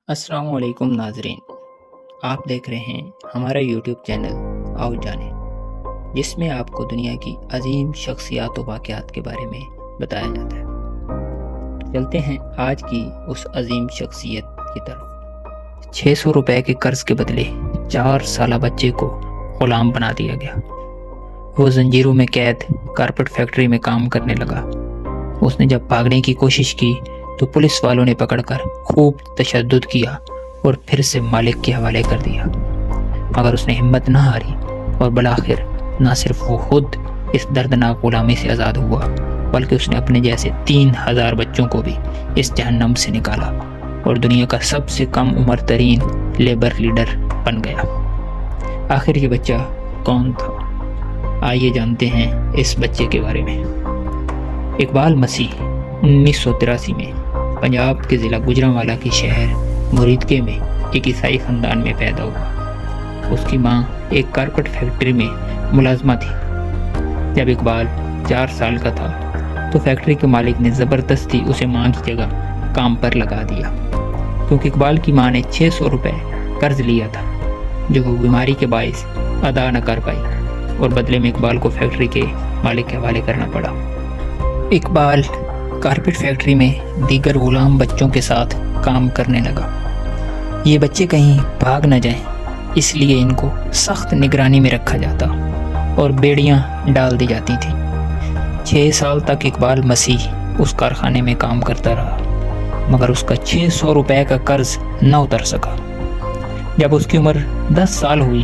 السلام علیکم ناظرین، آپ دیکھ رہے ہیں ہمارا یوٹیوب چینل آؤ جانیں، جس میں آپ کو دنیا کی عظیم شخصیات و واقعات کے بارے میں بتایا جاتا ہے۔ چلتے ہیں آج کی اس عظیم شخصیت کی طرف۔ 600 روپے کے قرض کے بدلے 4 سالہ بچے کو غلام بنا دیا گیا۔ وہ زنجیروں میں قید کارپیٹ فیکٹری میں کام کرنے لگا۔ اس نے جب بھاگنے کی کوشش کی تو پولیس والوں نے پکڑ کر خوب تشدد کیا اور پھر سے مالک کے حوالے کر دیا، مگر اس نے ہمت نہ ہاری اور بالآخر نہ صرف وہ خود اس دردناک غلامی سے آزاد ہوا، بلکہ اس نے اپنے جیسے 3000 بچوں کو بھی اس جہنم سے نکالا اور دنیا کا سب سے کم عمر ترین لیبر لیڈر بن گیا۔ آخر یہ بچہ کون تھا؟ آئیے جانتے ہیں اس بچے کے بارے میں۔ اقبال مسیح 1983 میں پنجاب کے ضلع گوجرانوالا کے شہر مریدکے میں ایک عیسائی خاندان میں پیدا ہوا۔ اس کی ماں ایک کارپیٹ فیکٹری میں ملازمہ تھی۔ جب اقبال 4 سال کا تھا تو فیکٹری کے مالک نے زبردستی اسے ماں کی جگہ کام پر لگا دیا، کیونکہ اقبال کی ماں نے 600 روپے قرض لیا تھا جو وہ بیماری کے باعث ادا نہ کر پائی، اور بدلے میں اقبال کو فیکٹری کے مالک کے حوالے کرنا پڑا۔ اقبال کارپیٹ فیکٹری میں دیگر غلام بچوں کے ساتھ کام کرنے لگا۔ یہ بچے کہیں بھاگ نہ جائیں، اس لیے ان کو سخت نگرانی میں رکھا جاتا اور بیڑیاں ڈال دی جاتی تھیں۔ 6 سال تک اقبال مسیح اس کارخانے میں کام کرتا رہا، مگر اس کا 600 روپے کا قرض نہ اتر سکا۔ جب اس کی عمر 10 سال ہوئی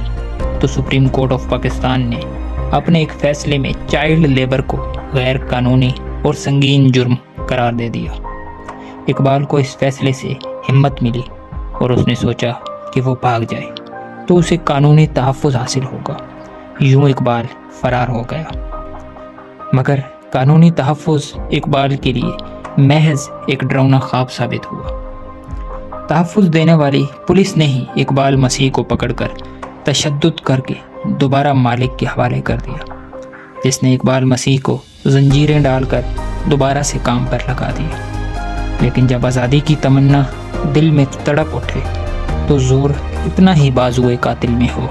تو سپریم کورٹ آف پاکستان نے اپنے ایک فیصلے میں چائلڈ لیبر کو غیر قانونی اور سنگین جرم قرار دے دیا۔ اقبال کو اس فیصلے سے ہمت ملی اور اس نے سوچا کہ وہ بھاگ جائے تو اسے قانونی تحفظ حاصل ہوگا۔ یوں اقبال فرار ہو گیا، مگر قانونی تحفظ اقبال کے لیے محض ایک ڈراؤنا خواب ثابت ہوا۔ تحفظ دینے والی پولیس نے ہی اقبال مسیح کو پکڑ کر تشدد کر کے دوبارہ مالک کے حوالے کر دیا، جس نے اقبال مسیح کو زنجیریں ڈال کر دوبارہ سے کام پر لگا دیا۔ لیکن جب آزادی کی تمنا دل میں تڑپ اٹھے تو زور اتنا ہی بازوئے قاتل میں ہو۔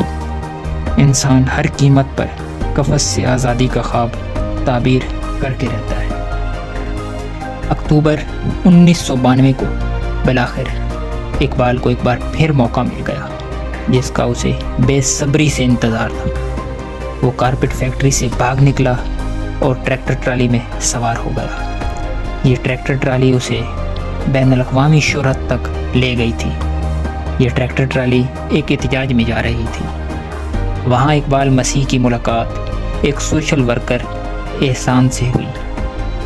انسان ہر قیمت پر قفس سے آزادی کا خواب تعبیر کر کے رہتا ہے۔ اکتوبر 1992 کو بالآخر اقبال کو ایک بار پھر موقع مل گیا، جس کا اسے بے صبری سے انتظار تھا۔ وہ کارپیٹ فیکٹری سے بھاگ نکلا اور ٹریکٹر ٹرالی میں سوار ہو گیا۔ یہ ٹریکٹر ٹرالی اسے بین الاقوامی شہرت تک لے گئی تھی۔ یہ ٹریکٹر ٹرالی ایک احتجاج میں جا رہی تھی۔ وہاں اقبال مسیح کی ملاقات ایک سوشل ورکر احسان سے ہوئی۔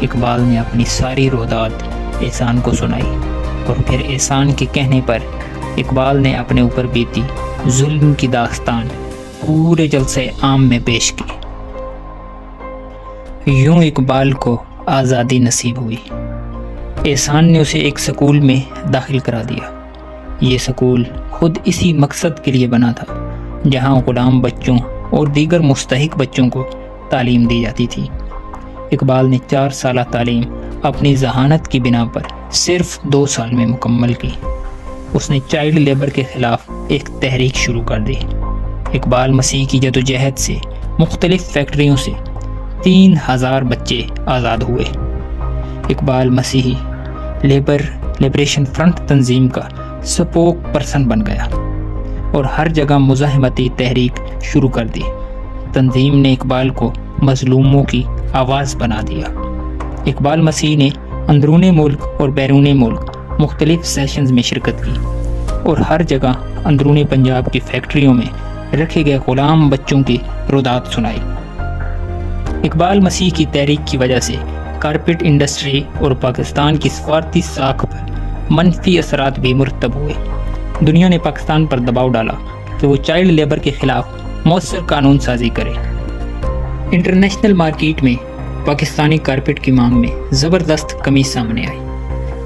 اقبال نے اپنی ساری روداد احسان کو سنائی اور پھر احسان کے کہنے پر اقبال نے اپنے اوپر بیتی ظلم کی داستان پورے جلسے عام میں پیش کی۔ یوں اقبال کو آزادی نصیب ہوئی۔ احسان نے اسے ایک سکول میں داخل کرا دیا۔ یہ سکول خود اسی مقصد کے لیے بنا تھا، جہاں غلام بچوں اور دیگر مستحق بچوں کو تعلیم دی جاتی تھی۔ اقبال نے 4 سالہ تعلیم اپنی ذہانت کی بنا پر صرف 2 سال میں مکمل کی۔ اس نے چائلڈ لیبر کے خلاف ایک تحریک شروع کر دی۔ اقبال مسیح کی جدوجہد سے مختلف فیکٹریوں سے 3000 بچے آزاد ہوئے۔ اقبال مسیحی لیبر لبریشن فرنٹ تنظیم کا سپوک پرسن بن گیا اور ہر جگہ مزاحمتی تحریک شروع کر دی۔ تنظیم نے اقبال کو مظلوموں کی آواز بنا دیا۔ اقبال مسیح نے اندرون ملک اور بیرون ملک مختلف سیشنز میں شرکت کی اور ہر جگہ اندرون پنجاب کی فیکٹریوں میں رکھے گئے غلام بچوں کی روداد سنائی۔ اقبال مسیح کی تحریک کی وجہ سے کارپیٹ انڈسٹری اور پاکستان کی سفارتی ساکھ پر منفی اثرات بھی مرتب ہوئے۔ دنیا نے پاکستان پر دباؤ ڈالا کہ وہ چائلڈ لیبر کے خلاف مؤثر قانون سازی کرے۔ انٹرنیشنل مارکیٹ میں پاکستانی کارپیٹ کی مانگ میں زبردست کمی سامنے آئی،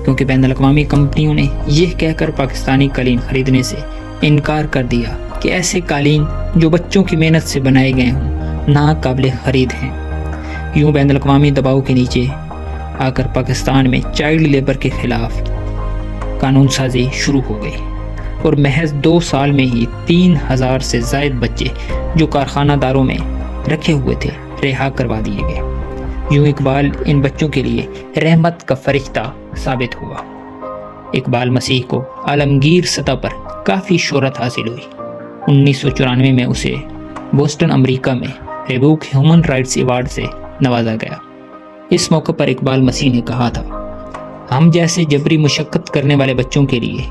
کیونکہ بین الاقوامی کمپنیوں نے یہ کہہ کر پاکستانی قالین خریدنے سے انکار کر دیا کہ ایسے قالین جو بچوں کی محنت سے بنائے گئے ہوں ناقابل خرید ہیں۔ یوں بین الاقوامی دباؤ کے نیچے آ کر پاکستان میں چائلڈ لیبر کے خلاف قانون سازی شروع ہو گئی اور محض 2 سال میں ہی 3000 سے زائد بچے جو کارخانہ داروں میں رکھے ہوئے تھے رہا کروا دیے گئے۔ یوں اقبال ان بچوں کے لیے رحمت کا فرشتہ ثابت ہوا۔ اقبال مسیح کو عالمگیر سطح پر کافی شہرت حاصل ہوئی۔ 1994 میں اسے بوسٹن امریکہ میں ریبوک ہیومن رائٹس ایوارڈ سے نوازا گیا۔ اس موقع پر اقبال مسیح نے کہا تھا، ہم جیسے جبری مشقت کرنے والے بچوں کے لیے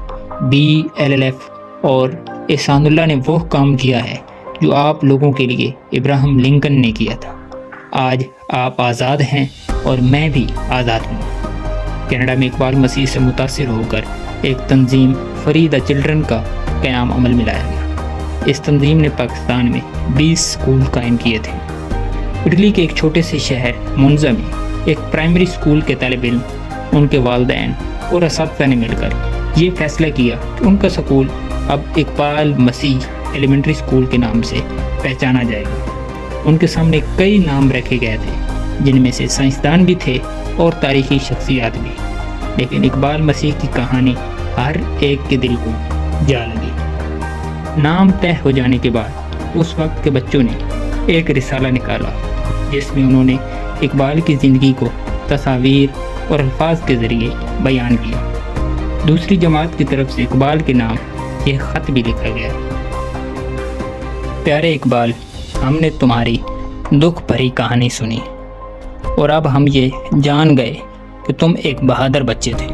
BLLF اور احسان اللہ نے وہ کام کیا ہے جو آپ لوگوں کے لیے ابراہم لنکن نے کیا تھا۔ آج آپ آزاد ہیں اور میں بھی آزاد ہوں۔ کینیڈا میں اقبال مسیح سے متاثر ہو کر ایک تنظیم فرید چلڈرن کا قیام عمل میں لایا گیا۔ اس تنظیم نے پاکستان میں 20 اسکول قائم کیے تھے۔ اٹلی کے ایک چھوٹے سے شہر منزا میں ایک پرائمری اسکول کے طالب علم، ان کے والدین اور اساتذہ نے مل کر یہ فیصلہ کیا کہ ان کا سکول اب اقبال مسیح ایلیمنٹری اسکول کے نام سے پہچانا جائے گا۔ ان کے سامنے کئی نام رکھے گئے تھے جن میں سے سائنسدان بھی تھے اور تاریخی شخصیات بھی، لیکن اقبال مسیح کی کہانی ہر ایک کے دل کو جا لگی۔ نام طے ہو جانے کے بعد اس وقت کے بچوں نے ایک رسالہ نکالا جس میں انہوں نے اقبال کی زندگی کو تصاویر اور الفاظ کے ذریعے بیان کیا۔ دوسری جماعت کی طرف سے اقبال کے نام یہ خط بھی لکھا گیا، پیارے اقبال، ہم نے تمہاری دکھ بھری کہانی سنی اور اب ہم یہ جان گئے کہ تم ایک بہادر بچے تھے۔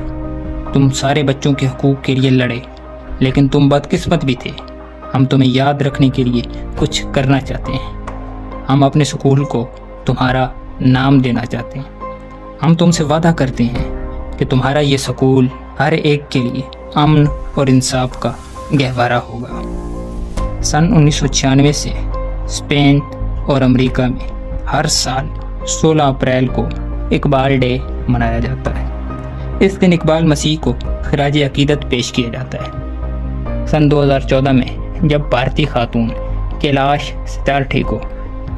تم سارے بچوں کے حقوق کے لیے لڑے، لیکن تم بدقسمت بھی تھے۔ ہم تمہیں یاد رکھنے کے لیے کچھ کرنا چاہتے ہیں۔ ہم اپنے سکول کو تمہارا نام دینا چاہتے ہیں۔ ہم تم سے وعدہ کرتے ہیں کہ تمہارا یہ سکول ہر ایک کے لیے امن اور انصاف کا گہوارہ ہوگا۔ سن 1996 سے اسپین اور امریکہ میں ہر سال 16 اپریل کو اقبال ڈے منایا جاتا ہے۔ اس دن اقبال مسیح کو خراج عقیدت پیش کیا جاتا ہے۔ سن 2014 میں جب بھارتی خاتون کیلاش ستارتھی کو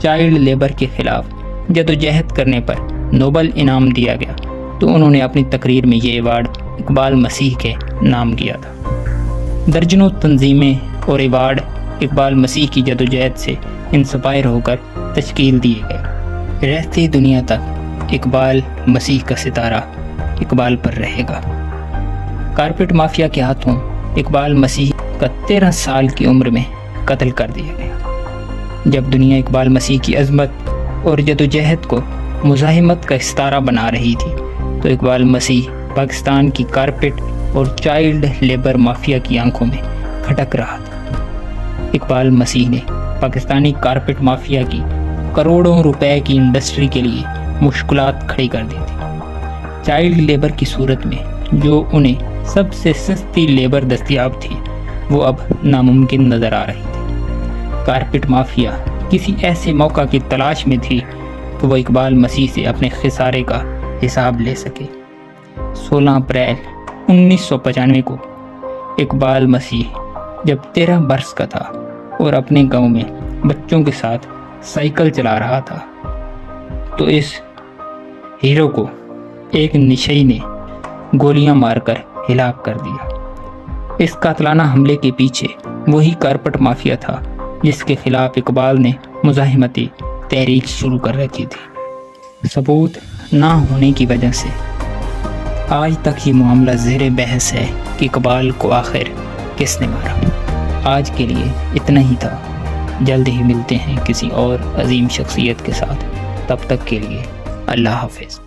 چائلڈ لیبر کے خلاف جدوجہد کرنے پر نوبل انعام دیا گیا تو انہوں نے اپنی تقریر میں یہ ایوارڈ اقبال مسیح کے نام کیا تھا۔ درجنوں تنظیمیں اور ایوارڈ اقبال مسیح کی جدوجہد سے انسپائر ہو کر تشکیل دیے گئے۔ رہتی دنیا تک اقبال مسیح کا ستارہ اقبال پر رہے گا۔ کارپیٹ مافیا کے ہاتھوں اقبال مسیح کا 13 سال کی عمر میں قتل کر دیا گیا۔ جب دنیا اقبال مسیح کی عظمت اور جدوجہد کو مزاحمت کا ستارہ بنا رہی تھی تو اقبال مسیح پاکستان کی کارپیٹ اور چائلڈ لیبر مافیا کی آنکھوں میں کھٹک رہا تھا۔ اقبال مسیح نے پاکستانی کارپیٹ مافیا کی کروڑوں روپے کی انڈسٹری کے لیے مشکلات کھڑی کر دی تھی۔ چائلڈ لیبر کی صورت میں جو انہیں سب سے سستی لیبر دستیاب تھی وہ اب ناممکن نظر آ رہی تھی۔ کارپیٹ مافیا کسی ایسے موقع کی تلاش میں تھی کہ وہ اقبال مسیح سے اپنے خسارے کا حساب لے سکے۔ 16 اپریل 1995 کو اقبال مسیح جب 13 برس کا تھا اور اپنے گاؤں میں بچوں کے ساتھ سائیکل چلا رہا تھا تو اس ہیرو کو ایک نشئی نے گولیاں مار کر ہلاک کر دیا۔ اس قاتلانہ حملے کے پیچھے وہی کارپیٹ مافیا تھا جس کے خلاف اقبال نے مزاحمتی تحریک شروع کر رکھی تھی۔ ثبوت نہ ہونے کی وجہ سے آج تک یہ معاملہ زیر بحث ہے کہ اقبال کو آخر کس نے مارا۔ آج کے لیے اتنا ہی تھا۔ جلد ہی ملتے ہیں کسی اور عظیم شخصیت کے ساتھ۔ تب تک کے لیے اللہ حافظ۔